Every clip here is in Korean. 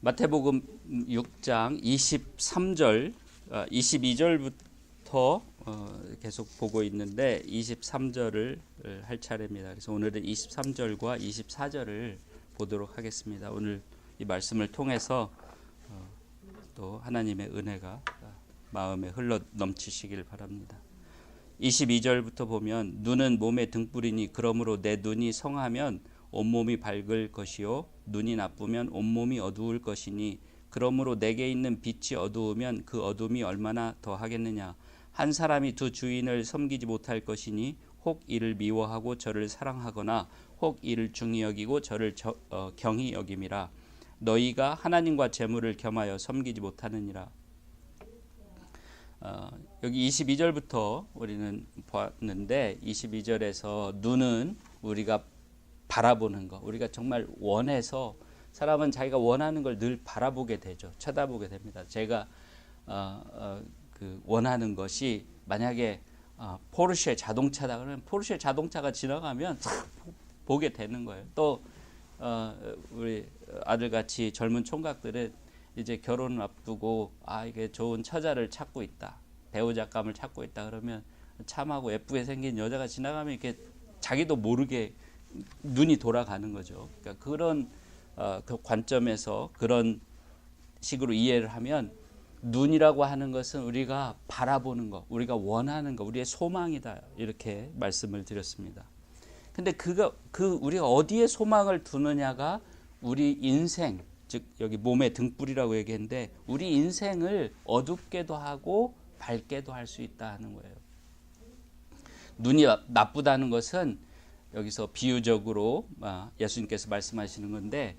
마태복음 6장 23절, 22절부터 계속 보고 있는데 23절을 할 차례입니다. 그래서 오늘은 23절과 24절을 보도록 하겠습니다. 오늘 이 말씀을 통해서 또 하나님의 은혜가 마음에 흘러 넘치시길 바랍니다. 22절부터 보면 눈은 몸의 등불이니 그러므로 내 눈이 성하면 온몸이 밝을 것이요 눈이 나쁘면 온몸이 어두울 것이니 그러므로 내게 있는 빛이 어두우면 그 어둠이 얼마나 더하겠느냐. 한 사람이 두 주인을 섬기지 못할 것이니 혹 이를 미워하고 저를 사랑하거나 혹 이를 중히 여기고 저를 경히 여김이라. 너희가 하나님과 재물을 겸하여 섬기지 못하느니라. 여기 22절부터 우리는 봤는데 22절에서 눈은 우리가 바라보는 거, 우리가 정말 원해서 사람은 자기가 원하는 걸 늘 바라보게 되죠. 쳐다보게 됩니다. 제가 원하는 것이 만약에 포르쉐 자동차다 그러면 포르쉐 자동차가 지나가면 보게 되는 거예요. 또 우리 아들같이 젊은 총각들은 이제 결혼을 앞두고 이게 좋은 처자를 찾고 있다, 배우자감을 찾고 있다 그러면 참하고 예쁘게 생긴 여자가 지나가면 이렇게 자기도 모르게 눈이 돌아가는 거죠. 그러니까 그런 그 관점에서 그런 식으로 이해를 하면 눈이라고 하는 것은 우리가 바라보는 것, 우리가 원하는 것, 우리의 소망이다 이렇게 말씀을 드렸습니다. 근데 우리가 어디에 소망을 두느냐가 우리 인생, 즉 여기 몸의 등불이라고 얘기했는데 우리 인생을 어둡게도 하고 밝게도 할 수 있다 하는 거예요. 눈이 나쁘다는 것은 여기서 비유적으로 예수님께서 말씀하시는 건데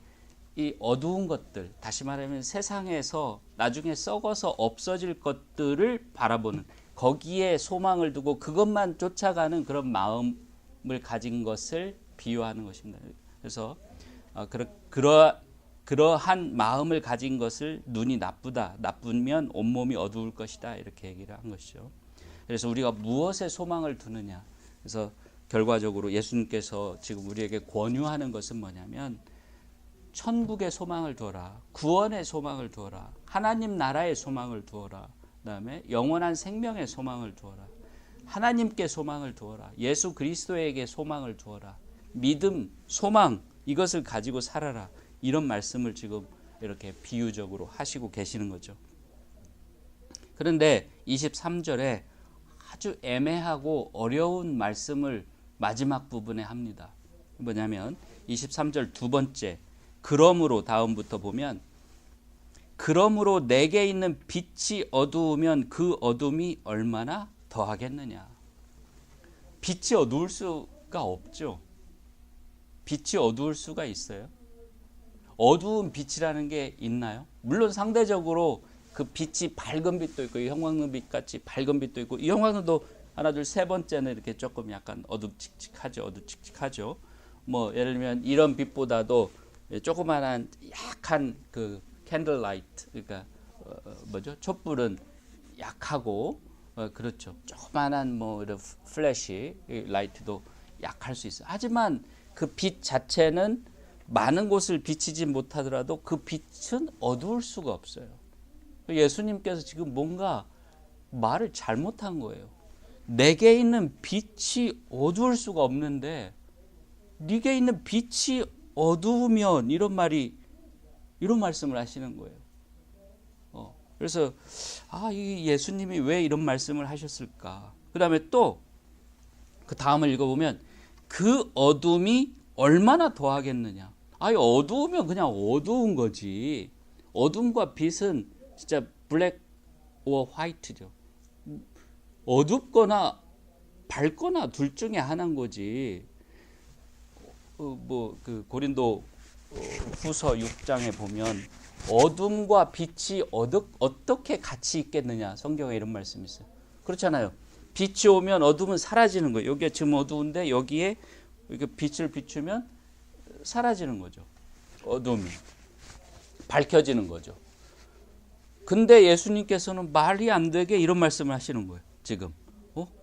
이 어두운 것들, 다시 말하면 세상에서 나중에 썩어서 없어질 것들을 바라보는, 거기에 소망을 두고 그것만 쫓아가는 그런 마음을 가진 것을 비유하는 것입니다. 그래서 그러한 마음을 가진 것을 눈이 나쁘면 온몸이 어두울 것이다 이렇게 얘기를 한 것이죠. 그래서 우리가 무엇에 소망을 두느냐, 그래서 결과적으로 예수님께서 지금 우리에게 권유하는 것은 뭐냐면 천국의 소망을 두어라, 구원의 소망을 두어라, 하나님 나라의 소망을 두어라, 그다음에 영원한 생명의 소망을 두어라, 하나님께 소망을 두어라, 예수 그리스도에게 소망을 두어라, 믿음, 소망 이것을 가지고 살아라, 이런 말씀을 지금 이렇게 비유적으로 하시고 계시는 거죠. 그런데 23절에 아주 애매하고 어려운 말씀을 마지막 부분에 합니다. 뭐냐면 23절 두 번째, 그러므로 다음부터 보면 그러므로 내게 있는 빛이 어두우면 그 어둠이 얼마나 더하겠느냐. 빛이 어두울 수가 없죠. 빛이 어두울 수가 있어요? 어두운 빛이라는 게 있나요? 물론 상대적으로 그 빛이 밝은 빛도 있고 형광등빛 같이 밝은 빛도 있고, 이 형광등도 하나 둘 세 번째는 이렇게 조금 약간 어두칙칙하죠. 뭐 예를 들면 이런 빛보다도 조그만한 약한 그 캔들 라이트, 그러니까 촛불은 약하고 그렇죠. 조그만한 뭐 이런 플래시 라이트도 약할 수 있어요. 하지만 그 빛 자체는 많은 곳을 비치지 못하더라도 그 빛은 어두울 수가 없어요. 예수님께서 지금 뭔가 말을 잘못한 거예요. 내게 있는 빛이 어두울 수가 없는데 네게 있는 빛이 어두우면 이런 말씀을 하시는 거예요. 그래서 이 예수님이 왜 이런 말씀을 하셨을까? 그다음에 또 그 다음을 읽어보면 그 어둠이 얼마나 더하겠느냐. 어두우면 그냥 어두운 거지. 어둠과 빛은 진짜 블랙 or 화이트죠. 어둡거나 밝거나 둘 중에 하나인 거지. 그 고린도 후서 6장에 보면 어둠과 빛이 어떻게 같이 있겠느냐, 성경에 이런 말씀이 있어요. 그렇잖아요. 빛이 오면 어둠은 사라지는 거예요. 여기가 지금 어두운데 여기에 빛을 비추면 사라지는 거죠. 어둠이 밝혀지는 거죠. 근데 예수님께서는 말이 안 되게 이런 말씀을 하시는 거예요. 지금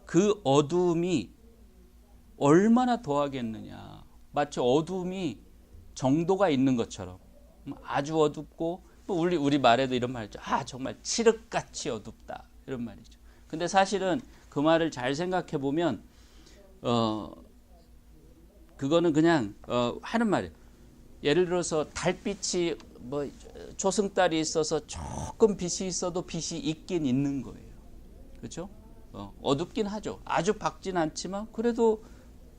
그 어둠이 얼마나 더하겠느냐. 마치 어둠이 정도가 있는 것처럼. 아주 어둡고 뭐 우리 말에도 이런 말 있죠. 정말 칠흑같이 어둡다 이런 말이죠. 근데 사실은 그 말을 잘 생각해 보면 그거는 그냥 하는 말이에요. 예를 들어서 달빛이 뭐 초승달이 있어서 조금 빛이 있어도 빛이 있긴 있는 거예요. 그렇죠? 어둡긴 하죠. 아주 밝진 않지만 그래도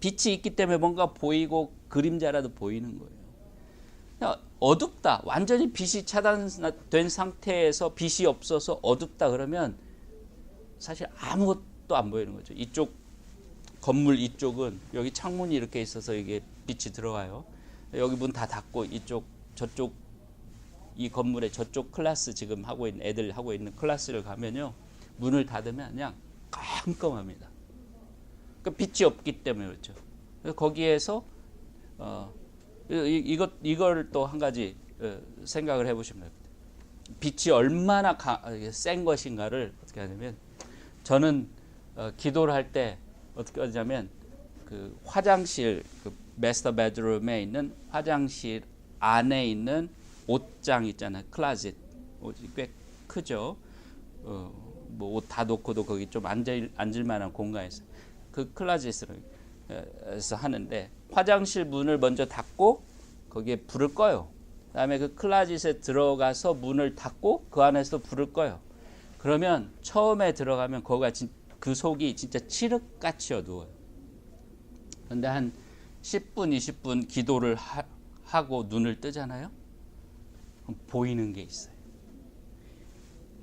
빛이 있기 때문에 뭔가 보이고 그림자라도 보이는 거예요. 어둡다. 완전히 빛이 차단된 상태에서 빛이 없어서 어둡다 그러면 사실 아무것도 안 보이는 거죠. 이쪽 건물 이쪽은 여기 창문이 이렇게 있어서 이게 빛이 들어가요. 여기 문 다 닫고 저쪽 이 건물의 저쪽 클래스 지금 애들 하고 있는 클래스를 가면요. 문을 닫으면 그냥 깜깜합니다. 그러니까 빛이 없기 때문에 그렇죠. 그래서 거기에서 이걸 또 한 가지 생각을 해보시면 됩니다. 빛이 얼마나 센 것인가를 어떻게 하냐면 저는 기도를 할 때 어떻게 하냐면 그 화장실 그 마스터 베드룸에 있는 화장실 안에 있는 옷장 있잖아요. 클라짓 옷이 꽤 크죠. 뭐 옷 다 놓고도 거기 좀 앉을 만한 공간이 있어요. 그 클라짓에서 하는데 화장실 문을 먼저 닫고 거기에 불을 꺼요. 그다음에 그 클라짓에 들어가서 문을 닫고 그 안에서 불을 꺼요. 그러면 처음에 들어가면 거기가 그 속이 진짜 칠흑같이 어두워요. 그런데 한 10분, 20분 기도를 하고 눈을 뜨잖아요. 그럼 보이는 게 있어요.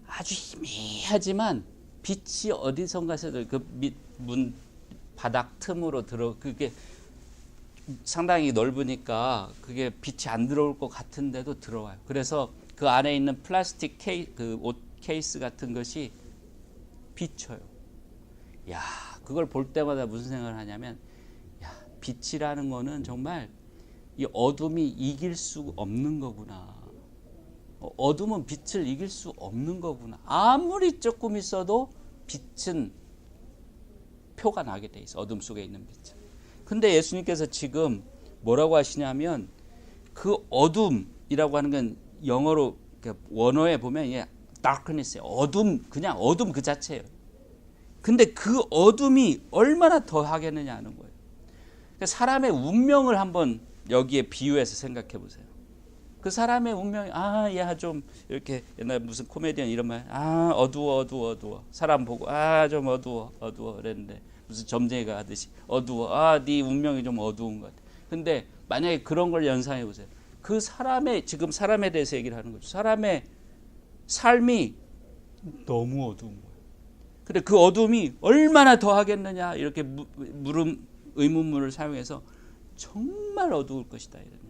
아주 희미하지만 빛이 어디선가서 그 문 바닥 틈으로 그게 상당히 넓으니까 그게 빛이 안 들어올 것 같은데도 들어와요. 그래서 그 안에 있는 플라스틱 그 옷 케이스 같은 것이 비쳐요. 야, 그걸 볼 때마다 무슨 생각을 하냐면, 야, 빛이라는 거는 정말 이 어둠이 이길 수 없는 거구나. 어둠은 빛을 이길 수 없는 거구나. 아무리 조금 있어도 빛은 표가 나게 돼 있어. 어둠 속에 있는 빛은. 근데 예수님께서 지금 뭐라고 하시냐면 그 어둠이라고 하는 건 영어로 원어에 보면 이게 darkness예요. 어둠, 그냥 어둠 그 자체예요. 근데 그 어둠이 얼마나 더 하겠느냐 하는 거예요. 그러니까 사람의 운명을 한번 여기에 비유해서 생각해 보세요. 그 사람의 운명이 야 좀 이렇게 옛날 무슨 코미디언 이런 말 어두워 사람 보고 좀 어두워 그랬는데 무슨 점쟁이가 하듯이 어두워 네 운명이 좀 어두운 것 같아. 근데 만약에 그런 걸 연상해 보세요. 그 사람의 지금 사람에 대해서 얘기를 하는 거죠. 사람의 삶이 너무 어두운 거예요. 근데 그 어둠이 얼마나 더 하겠느냐 이렇게 의문문을 사용해서 정말 어두울 것이다 이런 얘기.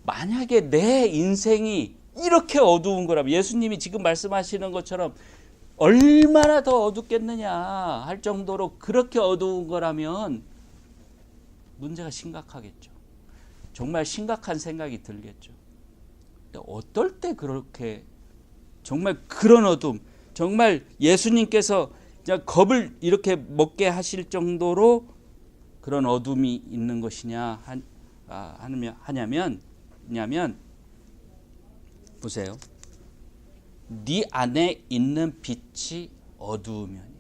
만약에 내 인생이 이렇게 어두운 거라면 예수님이 지금 말씀하시는 것처럼 얼마나 더 어둡겠느냐 할 정도로 그렇게 어두운 거라면 문제가 심각하겠죠. 정말 심각한 생각이 들겠죠. 근데 어떨 때 그렇게 정말 그런 어둠, 정말 예수님께서 그냥 겁을 이렇게 먹게 하실 정도로 그런 어둠이 있는 것이냐 하냐면 보세요. 네 안에 있는 빛이 어두우면이에요.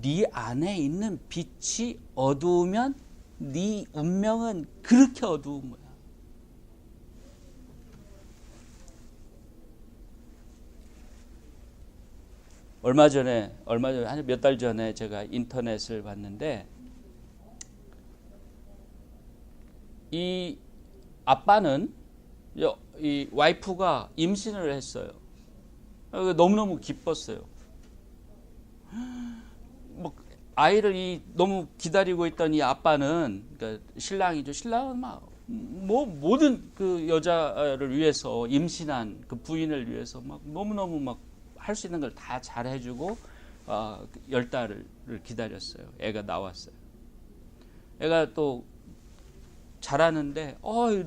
네 안에 있는 빛이 어두우면 네 운명은 그렇게 어두운 거야. 얼마 전에 한 몇 달 전에 제가 인터넷을 봤는데 이 아빠는 이 와이프가 임신을 했어요. 너무너무 기뻤어요. 뭐 아이를 너무 기다리고 있던 이 아빠는 그러니까 신랑이죠. 신랑은 막 모든 그 여자를 위해서 임신한 그 부인을 위해서 막 너무너무 막 할 수 있는 걸 다 잘해주고 10달을 기다렸어요. 애가 나왔어요. 애가 또 자라는데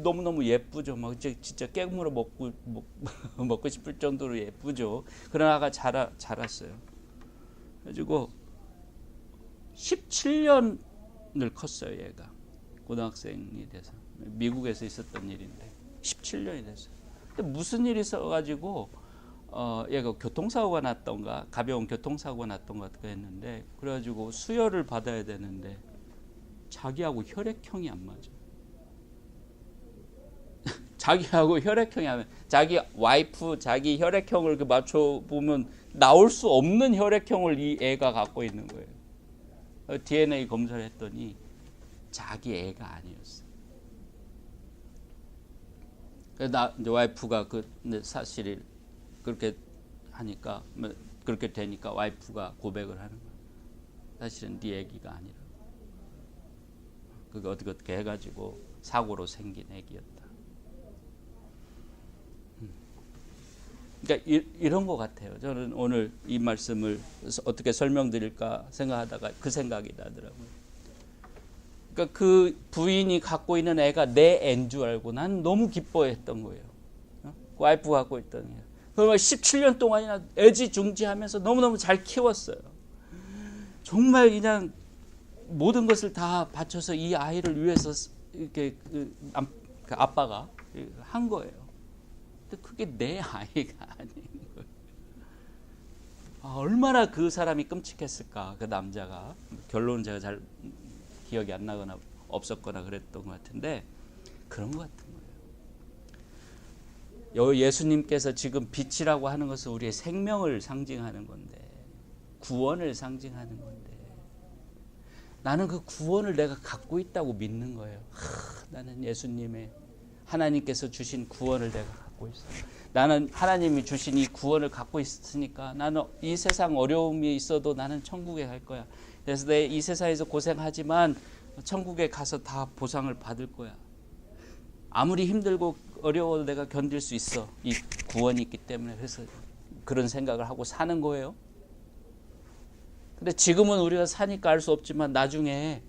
너무너무 예쁘죠. 막 진짜 깨물어 먹고 싶을 정도로 예쁘죠. 그러다가 자랐어요. 그래가지고 17년을 컸어요. 얘가 고등학생이 돼서 미국에서 있었던 일인데 17년이 됐어요. 근데 무슨 일이 있어가지고 얘가 교통사고가 났던가 가벼운 교통사고가 났던가 했는데 그래가지고 수혈을 받아야 되는데 자기하고 혈액형이 안 맞아. 자기하고 혈액형이 안 맞아. 자기 와이프 자기 혈액형을 맞춰 보면 나올 수 없는 혈액형을 이 애가 갖고 있는 거예요. DNA 검사를 했더니 자기 애가 아니었어. 그래서 이제 와이프가 그 사실을 그렇게 하니까 그렇게 되니까 와이프가 고백을 하는 거야. 사실은 네 애기가 아니라. 그게 어떻게 해가지고 사고로 생긴 애기였다. 그러니까 이런 것 같아요. 저는 오늘 이 말씀을 어떻게 설명드릴까 생각하다가 그 생각이 나더라고요. 그러니까 그 부인이 갖고 있는 애가 내 애인 줄 알고 난 너무 기뻐했던 거예요. 와이프가 갖고 있던 애. 그러면 17년 동안이나 애지중지하면서 너무너무 잘 키웠어요. 정말 그냥 모든 것을 다 바쳐서 이 아이를 위해서 이렇게 그 아빠가 한 거예요. 근데 그게 내 아이가 아닌 거예요. 얼마나 그 사람이 끔찍했을까. 그 남자가. 결론은 제가 잘 기억이 안 나거나 없었거나 그랬던 것 같은데 그런 것 같은 거예요. 예수님께서 지금 빛이라고 하는 것은 우리의 생명을 상징하는 건데 구원을 상징하는 건데 나는 그 구원을 내가 갖고 있다고 믿는 거예요. 나는 예수님의 하나님께서 주신 구원을 내가 갖고 있어. 나는 하나님이 주신 이 구원을 갖고 있으니까 나는 이 세상 어려움이 있어도 나는 천국에 갈 거야. 그래서 내 이 세상에서 고생하지만 천국에 가서 다 보상을 받을 거야. 아무리 힘들고 어려워도 내가 견딜 수 있어. 이 구원이 있기 때문에. 그래서 그런 생각을 하고 사는 거예요. 근데 지금은 우리가 사니까 알 수 없지만 나중에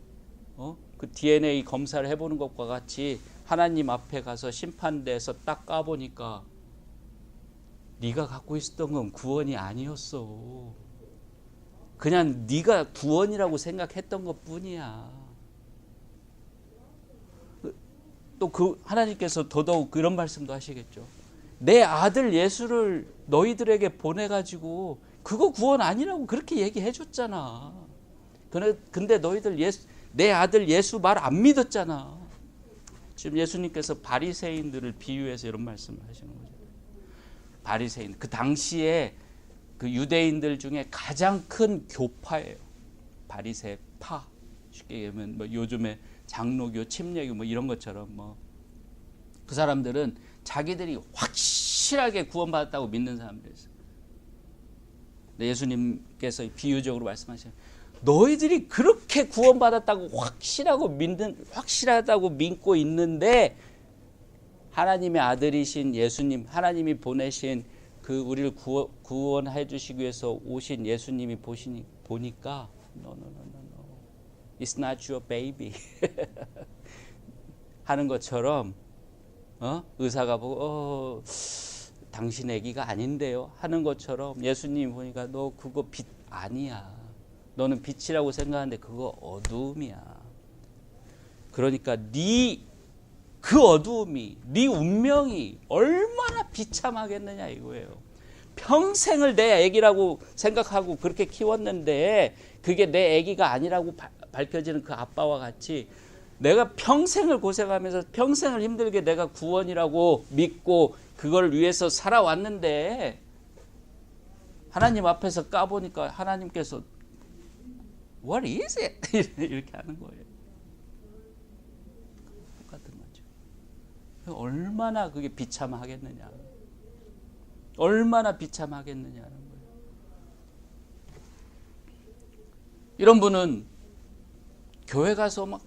그 DNA 검사를 해보는 것과 같이 하나님 앞에 가서 심판대에서 딱 까보니까 네가 갖고 있었던 건 구원이 아니었어. 그냥 네가 구원이라고 생각했던 것뿐이야. 또 그 하나님께서 더더욱 그런 말씀도 하시겠죠. 내 아들 예수를 너희들에게 보내가지고 그거 구원 아니라고 그렇게 얘기해 줬잖아. 근데 너희들 내 아들 예수 말 안 믿었잖아. 지금 예수님께서 바리새인들을 비유해서 이런 말씀을 하시는 거죠. 바리새인, 그 당시에 그 유대인들 중에 가장 큰 교파예요. 바리새파. 쉽게 얘기하면 뭐 요즘에 장로교, 침례교 뭐 이런 것처럼 그 사람들은 자기들이 확실하게 구원받았다고 믿는 사람들이었어요. 예수님께서 비유적으로 말씀하시는 너희들이 그렇게 구원받았다고 확실하다고 믿고 있는데 하나님의 아들이신 예수님, 하나님이 보내신 그 우리를 구원해 주시기 위해서 오신 예수님이 보니까 no. It's not your baby. 하는 것처럼 의사가 보고 당신 아기가 아닌데요 하는 것처럼 예수님 보니까 너 그거 빛 아니야. 너는 빛이라고 생각하는데 그거 어두움이야. 그러니까 그 어두움이 네 운명이 얼마나 비참하겠느냐 이거예요. 평생을 내 아기라고 생각하고 그렇게 키웠는데 그게 내 아기가 아니라고 밝혀지는 그 아빠와 같이 내가 평생을 고생하면서 평생을 힘들게 내가 구원이라고 믿고 그걸 위해서 살아왔는데 하나님 앞에서 까보니까 하나님께서 What is it? 이렇게 하는 거예요. 똑같은 거죠. 얼마나 그게 비참하겠느냐. 얼마나 비참하겠느냐는 거예요. 이런 분은 교회 가서 막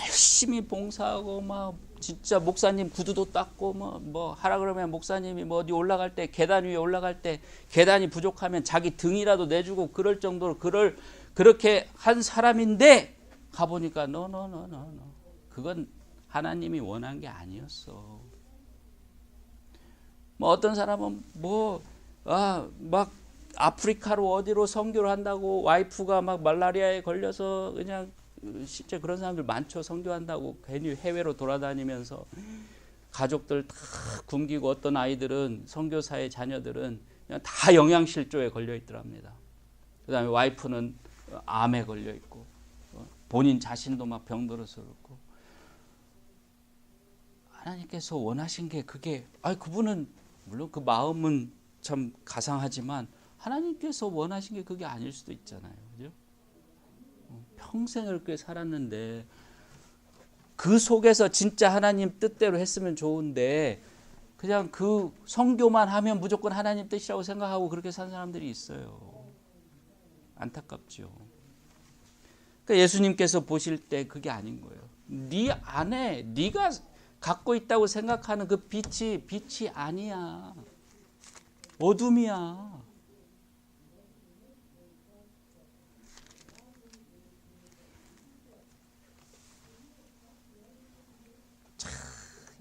열심히 봉사하고 막 진짜 목사님 구두도 닦고 뭐 하라 그러면 목사님이 뭐 어디 올라갈 때 계단 위에 올라갈 때 계단이 부족하면 자기 등이라도 내주고 그럴 정도로 그렇게 한 사람인데 가보니까 no. 그건 하나님이 원한 게 아니었어. 뭐 어떤 사람은 막 아프리카로 어디로 선교를 한다고 와이프가 막 말라리아에 걸려서 그냥 실제 그런 사람들 많죠. 선교한다고 괜히 해외로 돌아다니면서 가족들 다 굶기고 어떤 아이들은 선교사의 자녀들은 그냥 다 영양실조에 걸려 있더랍니다. 그다음에 와이프는 암에 걸려 있고 본인 자신도 막 병들어서 그렇고 하나님께서 원하신 게 그게 그분은 물론 그 마음은 참 가상하지만 하나님께서 원하신 게 그게 아닐 수도 있잖아요. 그죠? 평생을 그렇게 살았는데 그 속에서 진짜 하나님 뜻대로 했으면 좋은데 그냥 그 선교만 하면 무조건 하나님 뜻이라고 생각하고 그렇게 산 사람들이 있어요. 안타깝죠. 그러니까 예수님께서 보실 때 그게 아닌 거예요. 네 안에 네가 갖고 있다고 생각하는 그 빛이 아니야. 어둠이야.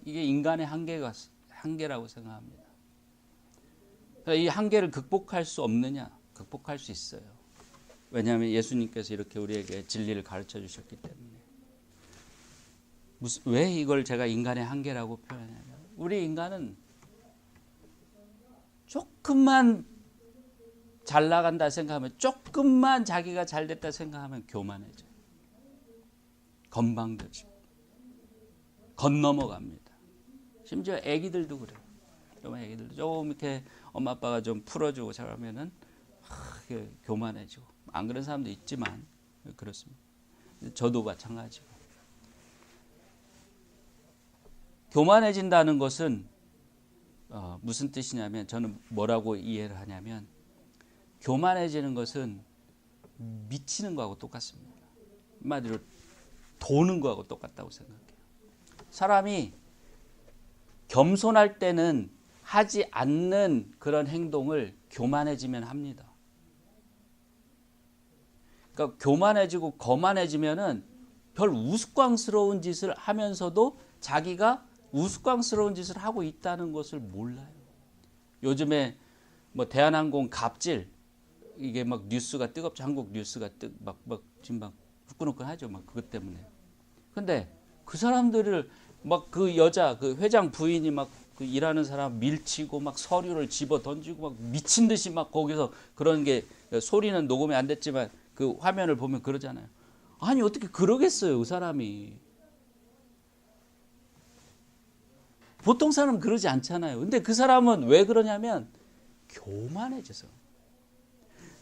이게 인간의 한계라고 생각합니다. 이 한계를 극복할 수 없느냐? 극복할 수 있어요. 왜냐하면 예수님께서 이렇게 우리에게 진리를 가르쳐 주셨기 때문에. 왜 이걸 제가 인간의 한계라고 표현하냐면 우리 인간은 조금만 잘 나간다 생각하면 조금만 자기가 잘 됐다 생각하면 교만해져요. 건방져지고 건넘어갑니다. 심지어 애기들도 그래요. 애기들도 조금 이렇게 엄마 아빠가 좀 풀어주고 잘하면은 교만해지고 안 그런 사람도 있지만 그렇습니다. 저도 마찬가지고. 교만해진다는 것은 무슨 뜻이냐면 저는 뭐라고 이해를 하냐면 교만해지는 것은 미치는 거하고 똑같습니다. 한마디로 도는 거하고 똑같다고 생각해요. 사람이 겸손할 때는 하지 않는 그런 행동을 교만해지면 합니다. 그러니까 교만해지고 거만해지면은 별 우스꽝스러운 짓을 하면서도 자기가 우스꽝스러운 짓을 하고 있다는 것을 몰라요. 요즘에 뭐 대한항공 갑질 이게 막 뉴스가 뜨겁죠. 한국 뉴스가 지금 막 후끈후끈하죠. 막 그것 때문에. 근데 그 사람들을 막 그 여자 그 회장 부인이 막 그 일하는 사람 밀치고 막 서류를 집어 던지고 막 미친 듯이 막 거기서 그런 게 소리는 녹음이 안 됐지만 그 화면을 보면 그러잖아요. 아니 어떻게 그러겠어요, 그 사람이. 보통 사람은 그러지 않잖아요. 근데 그 사람은 왜 그러냐면 교만해져서.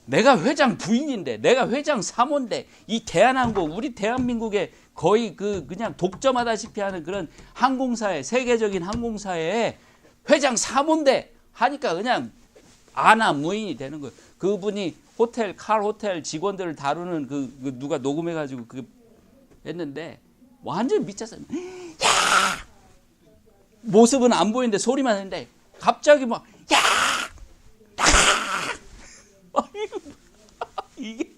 내가 회장 부인인데, 내가 회장 사모인데, 이 대한항공, 우리 대한민국에 거의 그냥 독점하다시피 하는 그런 항공사에, 세계적인 항공사에 회장 사모인데 하니까 그냥 아나무인이 되는 거예요. 그분이 칼 호텔 직원들을 다루는 그 누가 녹음해가지고 했는데 완전 미쳤어요. 야! 모습은 안 보이는데 소리만 했는데 갑자기 막 야! 이게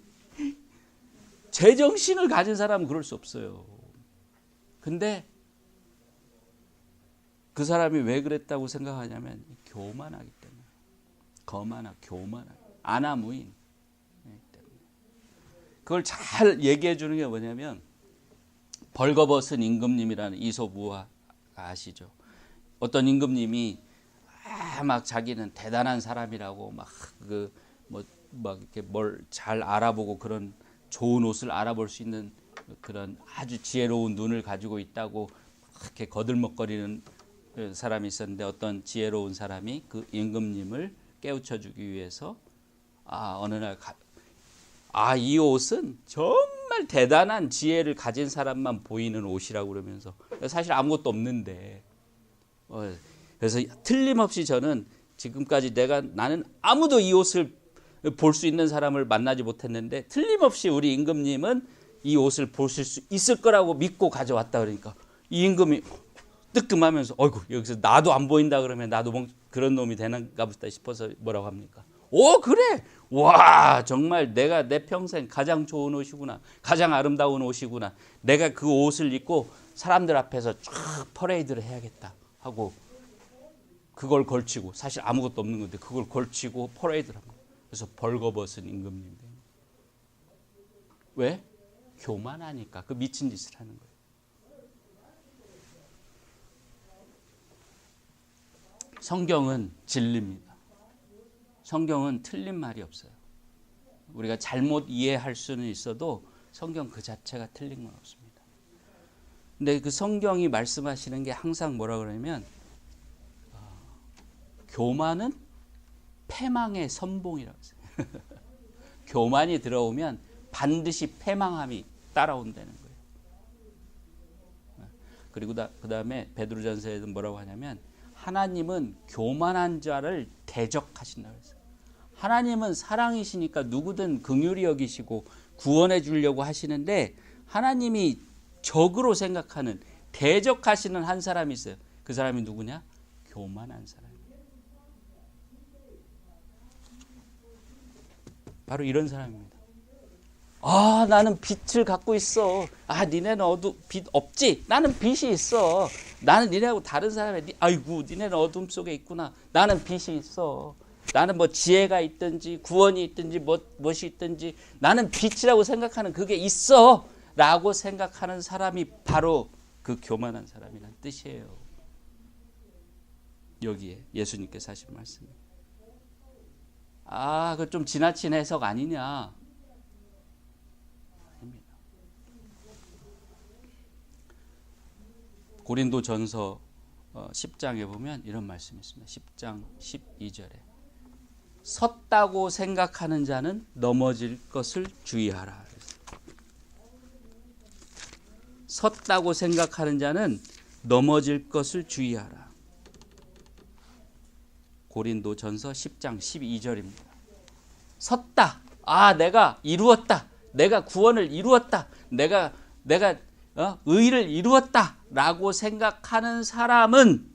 제정신을 가진 사람은 그럴 수 없어요. 근데 그 사람이 왜 그랬다고 생각하냐면 교만하기 때문에. 교만하기. 아나무인 때문에. 그걸 잘 얘기해 주는 게 뭐냐면 벌거벗은 임금님이라는 이솝우화 아시죠? 어떤 임금님이 막 자기는 대단한 사람이라고 막 이렇게 뭘 잘 알아보고 그런 좋은 옷을 알아볼 수 있는 그런 아주 지혜로운 눈을 가지고 있다고 이렇게 거들먹거리는 사람이 있었는데 어떤 지혜로운 사람이 그 임금님을 깨우쳐주기 위해서 어느 날 이 옷은 정말 대단한 지혜를 가진 사람만 보이는 옷이라고 그러면서 사실 아무것도 없는데 그래서 틀림없이 저는 지금까지 나는 아무도 이 옷을 볼 수 있는 사람을 만나지 못했는데 틀림없이 우리 임금님은 이 옷을 보실 수 있을 거라고 믿고 가져왔다 그러니까 이 임금이 뜨끔하면서 여기서 나도 안 보인다 그러면 나도 그런 놈이 되는가 보다 싶어서 뭐라고 합니까? 오 그래 와 정말 내가 내 평생 가장 좋은 옷이구나 가장 아름다운 옷이구나 내가 그 옷을 입고 사람들 앞에서 쫙 퍼레이드를 해야겠다 하고 그걸 걸치고 사실 아무것도 없는 건데 그걸 걸치고 퍼레이드를 합니다. 그래서 벌거벗은 임금님. 왜? 교만하니까 그 미친 짓을 하는 거예요. 성경은 진리입니다. 성경은 틀린 말이 없어요. 우리가 잘못 이해할 수는 있어도 성경 그 자체가 틀린 건 없습니다. 근데 그 성경이 말씀하시는 게 항상 뭐라 그러냐면 교만은 패망의 선봉이라고 했어요. 교만이 들어오면 반드시 패망함이 따라온다는 거예요. 그리고 그 다음에 베드로전서에도 뭐라고 하냐면 하나님은 교만한 자를 대적하신다고 했어요. 하나님은 사랑이시니까 누구든 긍휼히 여기시고 구원해 주려고 하시는데 하나님이 적으로 생각하는 대적하시는 한 사람이 있어요. 그 사람이 누구냐? 교만한 사람이에요. 바로 이런 사람입니다. 아, 나는 빛을 갖고 있어. 아, 니네는 빛 없지? 나는 빛이 있어. 나는 니네하고 다른 사람이야. 아이고, 니네는 어둠 속에 있구나. 나는 빛이 있어. 나는 뭐 지혜가 있든지 구원이 있든지 무엇이 있든지 나는 빛이라고 생각하는 그게 있어 라고 생각하는 사람이 바로 그 교만한 사람이라는 뜻이에요. 여기에 예수님께서 하신 말씀이에요. 아, 그거 좀 지나친 해석 아니냐? 아닙니다. 고린도전서 10장에 보면 이런 말씀이 있습니다. 10장 12절에 섰다고 생각하는 자는 넘어질 것을 주의하라. 섰다고 생각하는 자는 넘어질 것을 주의하라. 고린도전서 10장 12절입니다. 섰다. 아, 내가 이루었다. 내가 구원을 이루었다. 내가 의를 이루었다라고 생각하는 사람은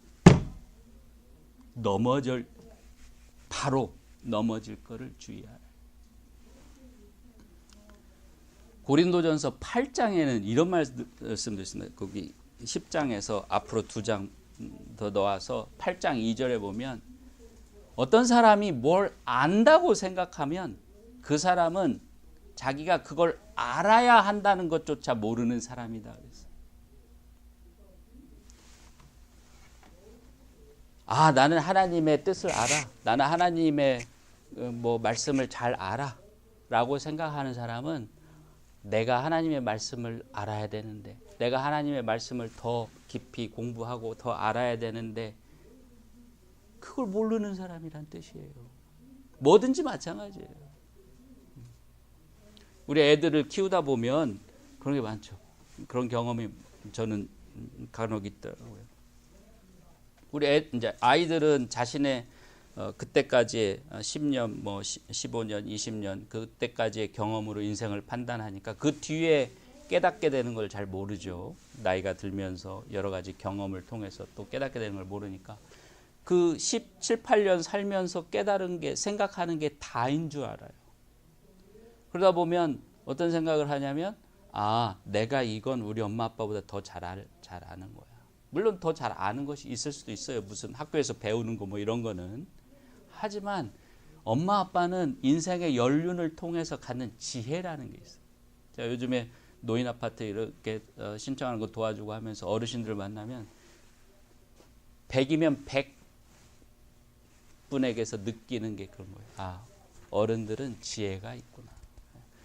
바로 넘어질 것을 주의하라. 고린도전서 8장에는 이런 말씀도 있습니다. 거기 10장에서 앞으로 2장 더 넣어서 8장 2절에 보면 어떤 사람이 뭘 안다고 생각하면 그 사람은 자기가 그걸 알아야 한다는 것조차 모르는 사람이다. 그랬어요. 아, 나는 하나님의 뜻을 알아. 나는 하나님의 말씀을 잘 알아. 라고 생각하는 사람은 내가 하나님의 말씀을 알아야 되는데, 내가 하나님의 말씀을 더 깊이 공부하고 더 알아야 되는데 그걸 모르는 사람이란 뜻이에요. 뭐든지 마찬가지예요. 우리 애들을 키우다 보면 그런 게 많죠. 그런 경험이 저는 간혹 있더라고요. 우리 이제 아이들은 자신의 그때까지의 10년, 15년, 20년 그때까지의 경험으로 인생을 판단하니까 그 뒤에 깨닫게 되는 걸 잘 모르죠. 나이가 들면서 여러 가지 경험을 통해서 또 깨닫게 되는 걸 모르니까 그 17, 8년 살면서 깨달은 게 생각하는 게 다인 줄 알아요. 그러다 보면 어떤 생각을 하냐면 아, 내가 이건 우리 엄마 아빠보다 더 잘 아는 거야. 물론 더 잘 아는 것이 있을 수도 있어요. 무슨 학교에서 배우는 거 이런 거는. 하지만 엄마 아빠는 인생의 연륜을 통해서 갖는 지혜라는 게 있어요. 제가 요즘에 노인 아파트 이렇게 신청하는 거 도와주고 하면서 어르신들 만나면 100이면 100분에게서 느끼는 게 그런 거예요. 아, 어른들은 지혜가 있구나.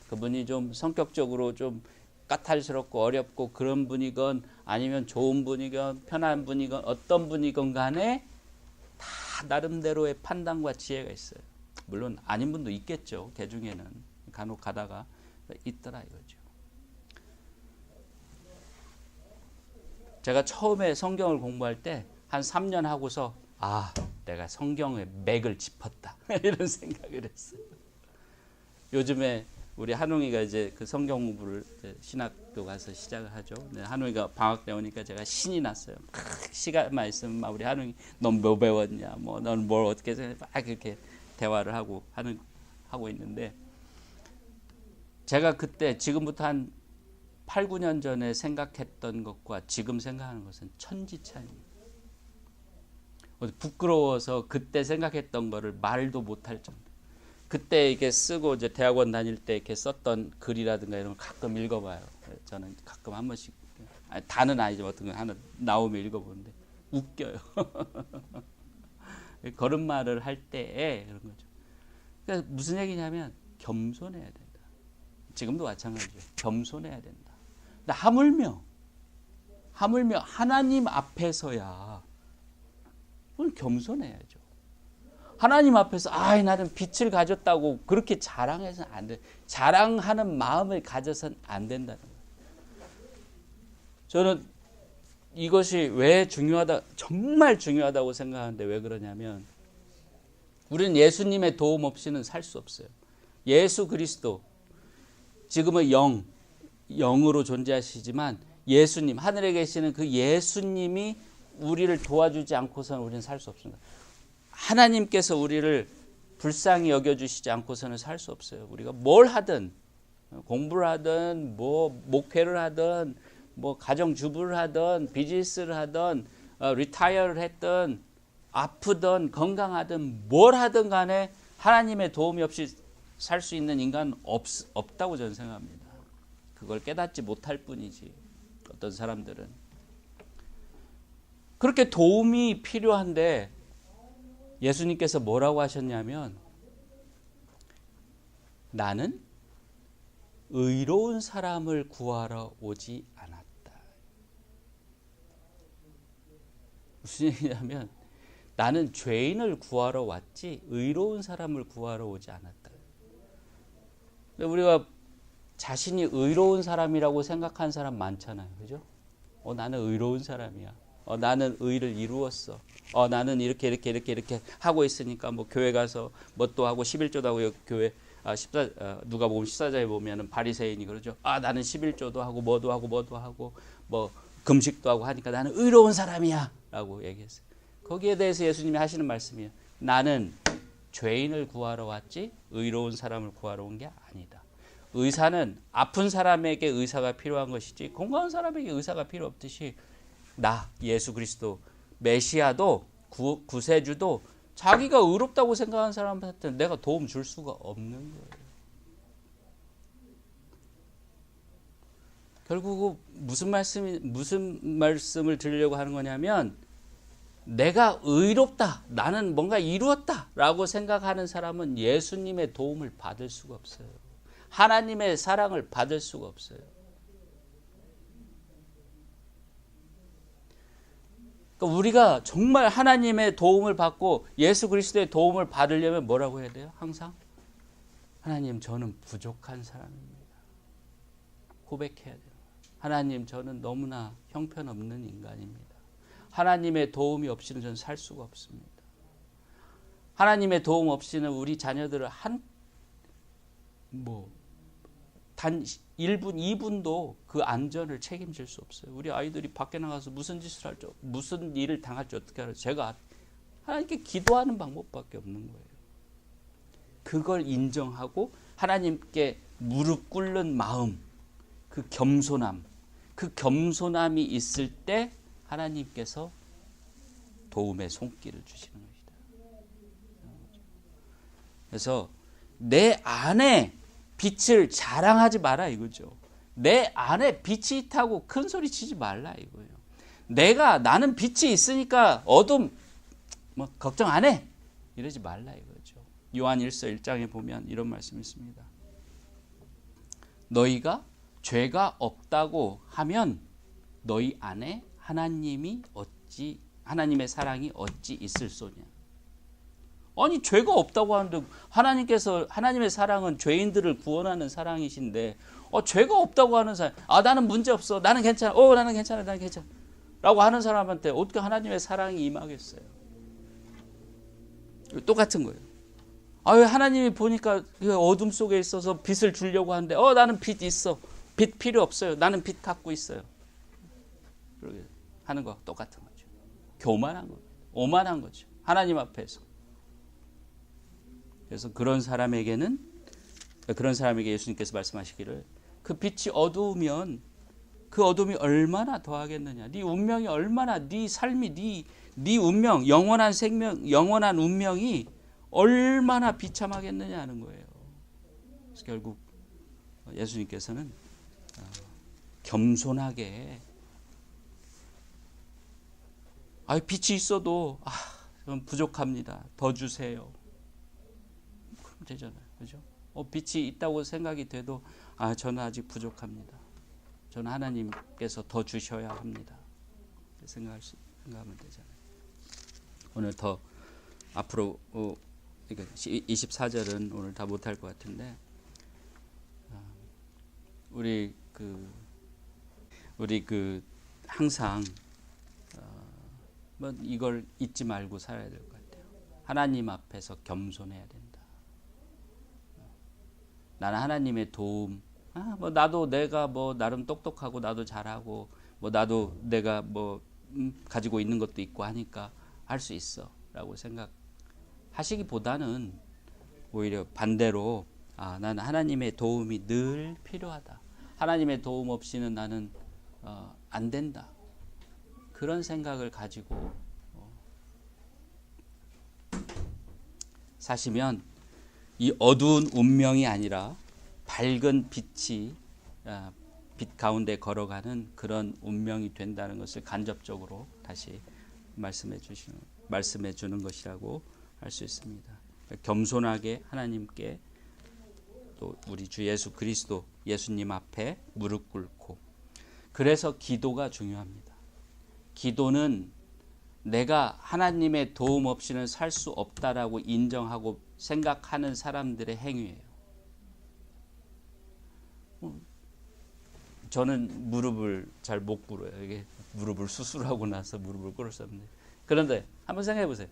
그분이 좀 성격적으로 좀 까탈스럽고 어렵고 그런 분이건 아니면 좋은 분이건 편한 분이건 어떤 분이건 간에 다 나름대로의 판단과 지혜가 있어요. 물론 아닌 분도 있겠죠. 개 중에는 간혹 가다가 있더라 이거죠. 제가 처음에 성경을 공부할 때 한 3년 하고서 아, 내가 성경의 맥을 짚었다 이런 생각을 했어요. 요즘에 우리 한웅이가 이제 그 성경 공부를 신학교 가서 시작을 하죠. 한웅이가 방학 때 오니까 제가 신이 났어요. 시간만 있으면 막 우리 한웅이 넌 뭐 배웠냐, 넌 뭘 어떻게 생각해, 막 이렇게 대화를 하고 있는데 제가 그때 지금부터 한 8, 9년 전에 생각했던 것과 지금 생각하는 것은 천지차이입니다. 부끄러워서 그때 생각했던 거를 말도 못할 정도. 그때 이게 쓰고 이제 대학원 다닐 때 이렇게 썼던 글이라든가 이런 걸 가끔 읽어봐요. 저는 가끔 한 번씩, 아니, 다는 아니지만 어떤 거 하나 나오면 읽어보는데 웃겨요. 걸음마를 할 때에 그런 거죠. 그러니까 무슨 얘기냐면 겸손해야 된다. 지금도 마찬가지죠. 겸손해야 된다. 근데 하물며 하나님 앞에서야 그건 겸손해야죠. 하나님 앞에서 나는 빛을 가졌다고 그렇게 자랑해서는 안 돼. 자랑하는 마음을 가져서는 안 된다는 거예요. 저는 이것이 왜 중요하다, 정말 중요하다고 생각하는데 왜 그러냐면 우리는 예수님의 도움 없이는 살 수 없어요. 예수 그리스도, 지금은 영으로 존재하시지만 예수님, 하늘에 계시는 그 예수님이 우리를 도와주지 않고서는 우리는 살 수 없습니다. 하나님께서 우리를 불쌍히 여겨주시지 않고서는 살 수 없어요. 우리가 뭘 하든, 공부를 하든, 목회를 하든, 가정주부를 하든, 비즈니스를 하든, 리타이어를 했든, 아프든, 건강하든, 뭘 하든 간에 하나님의 도움이 없이 살 수 있는 인간은 없다고 저는 생각합니다. 그걸 깨닫지 못할 뿐이지, 어떤 사람들은. 그렇게 도움이 필요한데 예수님께서 뭐라고 하셨냐면 나는 의로운 사람을 구하러 오지 않았다. 무슨 얘기냐면 나는 죄인을 구하러 왔지 의로운 사람을 구하러 오지 않았다. 우리가 자신이 의로운 사람이라고 생각하는 사람 많잖아요. 그죠? 나는 의로운 사람이야. 나는 의를 이루었어. 나는 이렇게 하고 있으니까 교회 가서 뭣도 하고 11조도 하고 교회 누가 보면 14장에 보면은 바리새인이 그러죠. 나는 11조도 하고 뭐도 하고 금식도 하고 하니까 나는 의로운 사람이야라고 얘기했어요. 거기에 대해서 예수님이 하시는 말씀이에요. 나는 죄인을 구하러 왔지 의로운 사람을 구하러 온 게 아니다. 의사는 아픈 사람에게 의사가 필요한 것이지 건강한 사람에게 의사가 필요 없듯이 나 예수 그리스도 메시아도 구세주도 자기가 의롭다고 생각하는 사람한테 내가 도움 줄 수가 없는 거예요. 결국 무슨 말씀을 드리려고 하는 거냐면 내가 의롭다, 나는 뭔가 이루었다라고 생각하는 사람은 예수님의 도움을 받을 수가 없어요. 하나님의 사랑을 받을 수가 없어요. 그러니까 우리가 정말 하나님의 도움을 받고 예수 그리스도의 도움을 받으려면 뭐라고 해야 돼요? 항상 하나님 저는 부족한 사람입니다. 고백해야 돼요. 하나님 저는 너무나 형편없는 인간입니다. 하나님의 도움이 없이는 저는 살 수가 없습니다. 하나님의 도움 없이는 우리 자녀들을 단 1분, 2분도 그 안전을 책임질 수 없어요. 우리 아이들이 밖에 나가서 무슨 짓을 할지, 무슨 일을 당할지 어떻게 알아요? 제가 하나님께 기도하는 방법밖에 없는 거예요. 그걸 인정하고 하나님께 무릎 꿇는 마음, 그 겸손함이 있을 때 하나님께서 도움의 손길을 주시는 것이다. 그래서 내 안에 빛을 자랑하지 마라 이거죠. 내 안에 빛이 있다고 큰 소리 치지 말라 이거예요. 나는 빛이 있으니까 어둠 걱정 안 해 이러지 말라 이거죠. 요한 1서 1장에 보면 이런 말씀이 있습니다. 너희가 죄가 없다고 하면 너희 안에 하나님의 사랑이 어찌 있을 소냐. 아니 죄가 없다고 하는데 하나님의 사랑은 죄인들을 구원하는 사랑이신데 죄가 없다고 하는 사람, 나는 문제 없어, 나는 괜찮아, 나는 괜찮아 라고 하는 사람한테 어떻게 하나님의 사랑이 임하겠어요? 똑같은 거예요. 왜 하나님이 보니까 어둠 속에 있어서 빛을 주려고 하는데 나는 빛 있어, 빛 필요 없어요, 나는 빛 갖고 있어요, 그렇게 하는 거 똑같은 거죠. 교만한 거예요. 오만한 거죠. 하나님 앞에서. 그래서 그런 사람에게 예수님께서 말씀하시기를 그 빛이 어두우면 그 어둠이 얼마나 더하겠느냐. 네 운명이 얼마나, 네 삶이, 네 운명, 영원한 생명, 영원한 운명이 얼마나 비참하겠느냐는 거예요. 그래서 결국 예수님께서는 겸손하게 빛이 있어도 좀 부족합니다. 더 주세요. 그럼 되잖아요. 그죠? 빛이 있다고 생각이 돼도 저는 아직 부족합니다. 저는 하나님께서 더 주셔야 합니다. 생각하면 되잖아요. 오늘 더 앞으로 24절은 오늘 다 못할 것 같은데 우리 항상 이걸 잊지 말고 살아야 될 것 같아요. 하나님 앞에서 겸손해야 된다. 나는 하나님의 도움. 나도 내가 나름 똑똑하고 나도 잘하고 나도 내가 가지고 있는 것도 있고 하니까 할 수 있어라고 생각하시기보다는 오히려 반대로 나는 하나님의 도움이 늘 필요하다. 하나님의 도움 없이는 나는 안 된다. 그런 생각을 가지고 사시면 이 어두운 운명이 아니라 밝은 빛이 빛 가운데 걸어가는 그런 운명이 된다는 것을 간접적으로 다시 말씀해 주는 것이라고 할 수 있습니다. 겸손하게 하나님께 또 우리 주 예수 그리스도 예수님 앞에 무릎 꿇고, 그래서 기도가 중요합니다. 기도는 내가 하나님의 도움 없이는 살 수 없다라고 인정하고 생각하는 사람들의 행위예요. 저는 무릎을 잘 못 꿇어요. 이게 무릎을 수술하고 나서 무릎을 꿇을 수 없는데, 그런데 한번 생각해 보세요.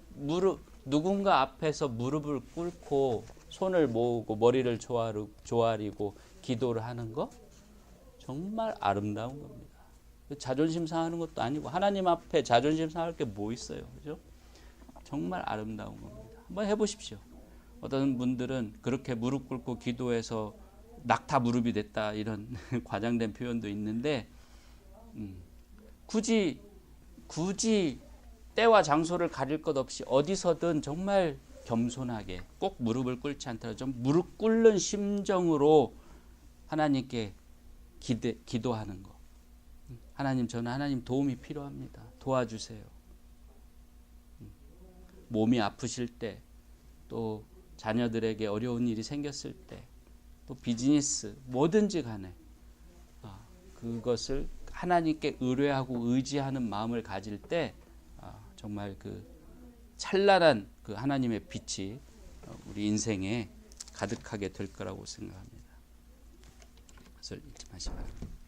누군가 앞에서 무릎을 꿇고 손을 모으고 머리를 조아리고 기도를 하는 거 정말 아름다운 겁니다. 자존심 상하는 것도 아니고 하나님 앞에 자존심 상할 게 뭐 있어요, 그죠? 정말 아름다운 겁니다. 한번 해보십시오. 어떤 분들은 그렇게 무릎 꿇고 기도해서 낙타 무릎이 됐다 이런 과장된 표현도 있는데, 굳이 때와 장소를 가릴 것 없이 어디서든 정말 겸손하게 꼭 무릎을 꿇지 않더라도 좀 무릎 꿇는 심정으로 하나님께 기도하는 거. 하나님, 저는 하나님 도움이 필요합니다. 도와주세요. 몸이 아프실 때, 또 자녀들에게 어려운 일이 생겼을 때, 또 비즈니스 뭐든지 간에 그것을 하나님께 의뢰하고 의지하는 마음을 가질 때 정말 그 찬란한 그 하나님의 빛이 우리 인생에 가득하게 될 거라고 생각합니다. 그것을 잊지 마시기 바랍니다.